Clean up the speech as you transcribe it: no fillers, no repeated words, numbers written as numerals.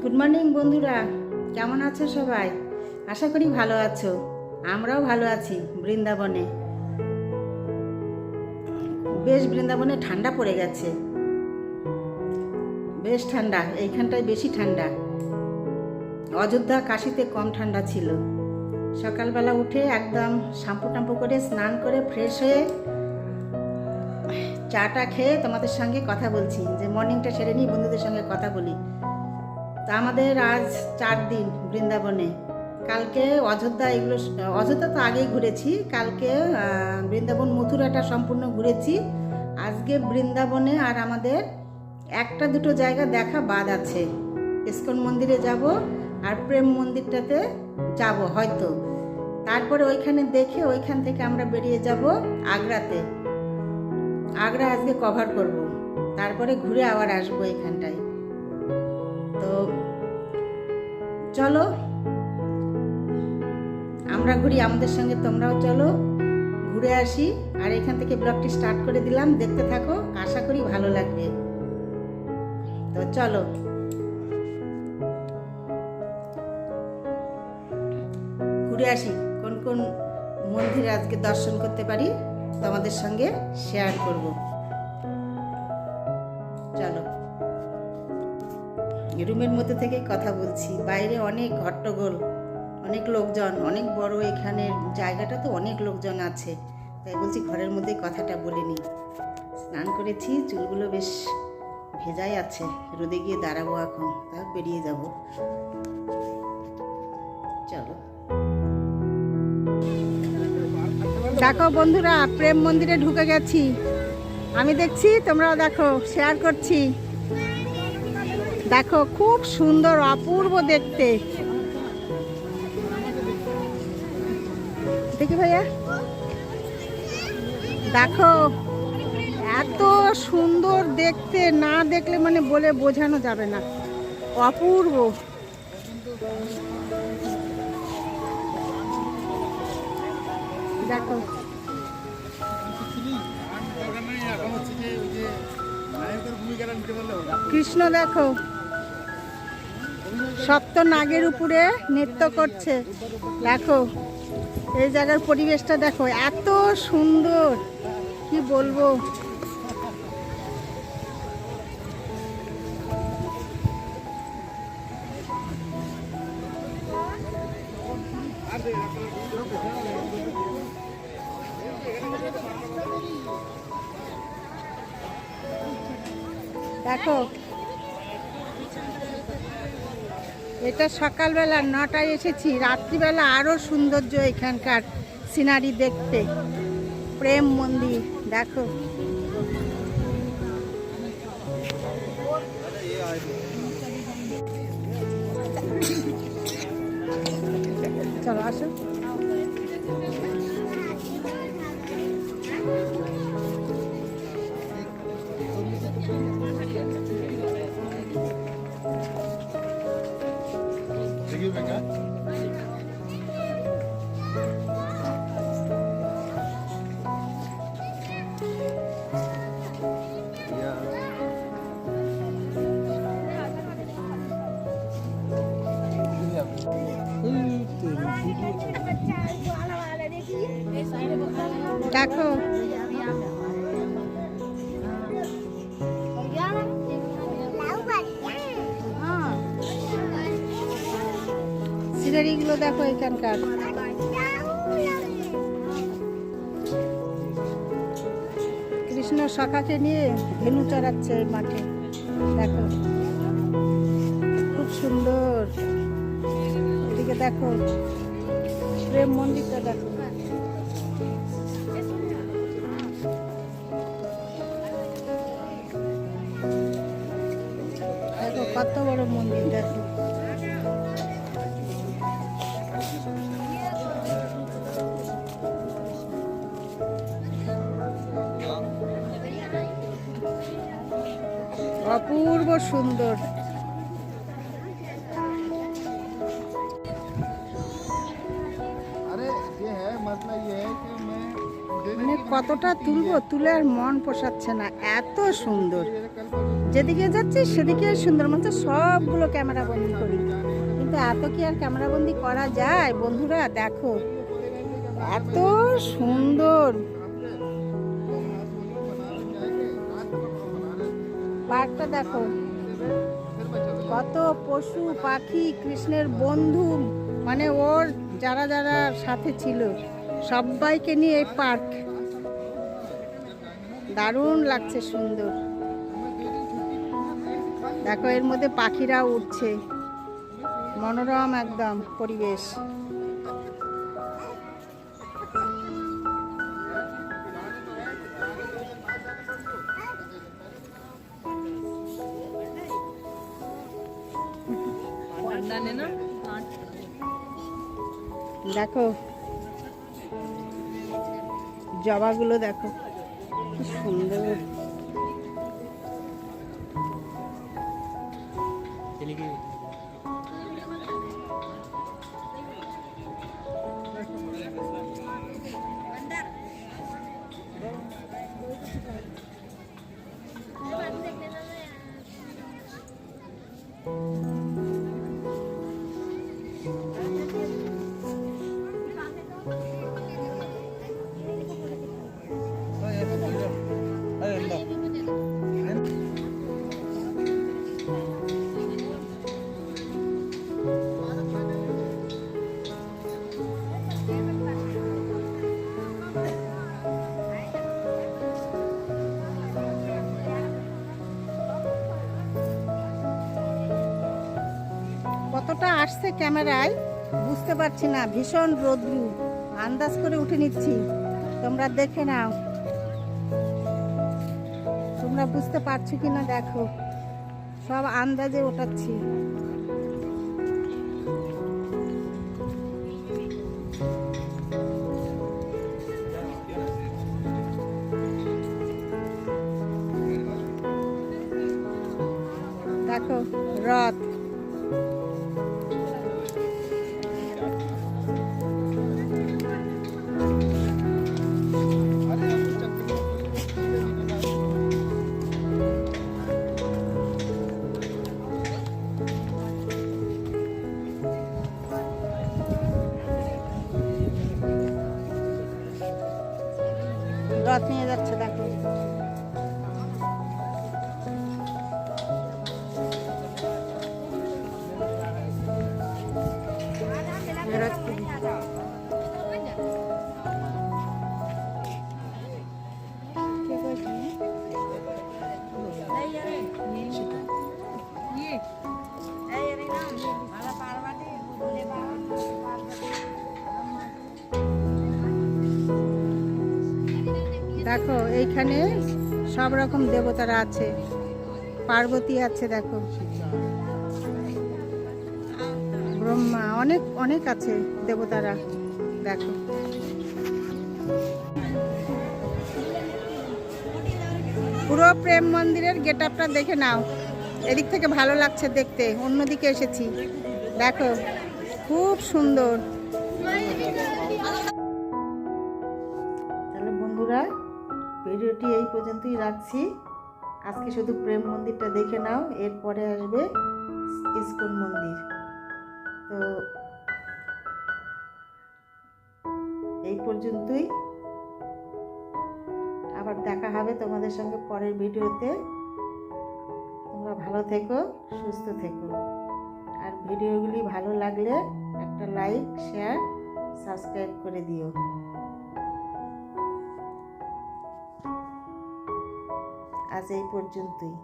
Good morning বন্ধুরা, কেমন আছো সবাই? আশা করি ভালো আছো। আমরাও ভালো আছি। বৃন্দাবনে ঠান্ডা পড়ে গেছে, বেশ ঠান্ডা। এইখানটায় বেশি ঠান্ডা। অযোধ্যা কাশীতে কম ঠান্ডা ছিল। সকালবেলা উঠে একদম শ্যাম্পু টাম্পু করে স্নান করে ফ্রেশ হয়ে চাটা খেয়ে তোমাদের সঙ্গে কথা বলছি, যে মর্নিংটা সেরে নিই, বন্ধুদের সঙ্গে কথা বলি। তা আমাদের আজ 4 দিন বৃন্দাবনে। কালকে অযোধ্যা, অযোধ্যা তো আগেই ঘুরেছি। কালকে বৃন্দাবন মথুরাটা সম্পূর্ণ ঘুরেছি। আজকে বৃন্দাবনে আর আমাদের একটা দুটো জায়গা দেখা বাদ আছে। ইস্কন মন্দিরে যাব আর প্রেম মন্দিরটাতে যাব হয়তো। তারপরে ওইখানে দেখে ওইখান থেকে আমরা বেরিয়ে যাব আগ্রাতে। আগ্রা আজকে কভার করব, তারপরে ঘুরে আবার আসবো এখানটায়। তো চলো আমরা ঘুরি, আমাদের সঙ্গে তোমরাও চলো, ঘুরে আসি। আর এখান থেকে ব্লগটি স্টার্ট করে দিলাম, দেখতে থাকো, আশা করি ভালো লাগবে। তো চলো ঘুরে আসি। কোন কোন মন্দিরে আজকে দর্শন করতে পারি তোমাদের সঙ্গে শেয়ার করব। চলো, রুমের মধ্যে থেকে কথা বলছি। বাইরে অনেক হট্টগোল, অনেক লোকজন, অনেক বড় এখানের জায়গাটা, তো অনেক লোকজন আছে। তাই বলছি ঘরের মধ্যে কথাটা বলে নিই। স্নান করেছি, চুলগুলো বেশ ভেজাই আছে। রোদে গিয়ে দাঁড়াবো এখন, তা বেরিয়ে যাব। চলো। দেখো বন্ধুরা, প্রেম মন্দিরে ঢুকে গেছি। আমি দেখছি, তোমরাও দেখো, শেয়ার করছি। দেখো খুব সুন্দর, অপূর্ব দেখতে। দেখি ভাইয়া, দেখো এত সুন্দর দেখতে, না দেখলে মানে বলে বোঝানো যাবে না। অপূর্ব। দেখো কৃষ্ণ, দেখো সপ্ত নাগের উপরে নৃত্য করছে। দেখো এই জায়গার পরিবেশটা দেখো, এত সুন্দর, কি বলবো। দেখো এটা সকালবেলা 9টায় এসেছি, রাত্রিবেলা আরো সৌন্দর্য এখানকার সিনারি দেখতে। প্রেম মন্দির দেখো। চলো আসো। দেখো সিনারিগুলো দেখো এখানকার। কৃষ্ণ সখাকে নিয়ে ধেনু চড়াচ্ছে এই মাঠে। দেখো খুব সুন্দর। এদিকে দেখো প্রেম মন্দিরটা, দেখো দেখো কত বড় মন্দির। দেখো অপূর্ব সুন্দর। মানে কতটা তুলবো, তুলে আর মন পোষাচ্ছে না, এত সুন্দর। যেদিকে যাচ্ছি সেদিকে সুন্দর, মানে সবগুলো ক্যামেরা বন্দি করি, কিন্তু এত কি আর ক্যামেরা বন্দি করা যায়? বন্ধুরা দেখো, এত সুন্দর পার্কটা, দেখো কত পশু পাখি, কৃষ্ণের বন্ধু, মানে ওর যারা যারা সাথে ছিল সবাইকে নিয়ে এই পার্ক। দারুণ লাগছে, সুন্দর। দেখো এর মধ্যে পাখিরা উঠছে, মনোরম একদম পরিবেশ। দেখো জবাগুলো, দেখো কি সুন্দর। কতটা আসছে ক্যামেরায় বুঝতে পারছি না, ভীষণ রোদ্রু, আন্দাজ করে উঠে নিচ্ছি, তোমরা দেখে নাও, তোমরা বুঝতে পারছো কিনা দেখো, সব আন্দাজে ওঠাচ্ছি। দেখো রথ, রথ নিয়ে যাচ্ছে, দেখো দেখো এইখানে সব রকম দেবতারা আছে, পার্বতী আছে, দেখো ব্রহ্মা, অনেক অনেক আছে দেবতারা। দেখো পুরো প্রেম মন্দিরের গেট আপটা দেখে নাও, এদিক থেকে ভালো লাগছে দেখতে, অন্যদিকে এসেছি, দেখো খুব সুন্দর। তাহলে বন্ধুরা ভিডিওটি এই পর্যন্তই রাখছি, আজকে শুধু প্রেম মন্দিরটা দেখে নাও, এরপরে আসবে ইস্কন মন্দির। তো এই পর্যন্তই, আবার দেখা হবে তোমাদের সঙ্গে পরের ভিডিওতে। তোমরা ভালো থেকো, সুস্থ থেকো, আর ভিডিওগুলি ভালো লাগলে একটা লাইক, শেয়ার, সাবস্ক্রাইব করে দিও। আজ এই পর্যন্তই।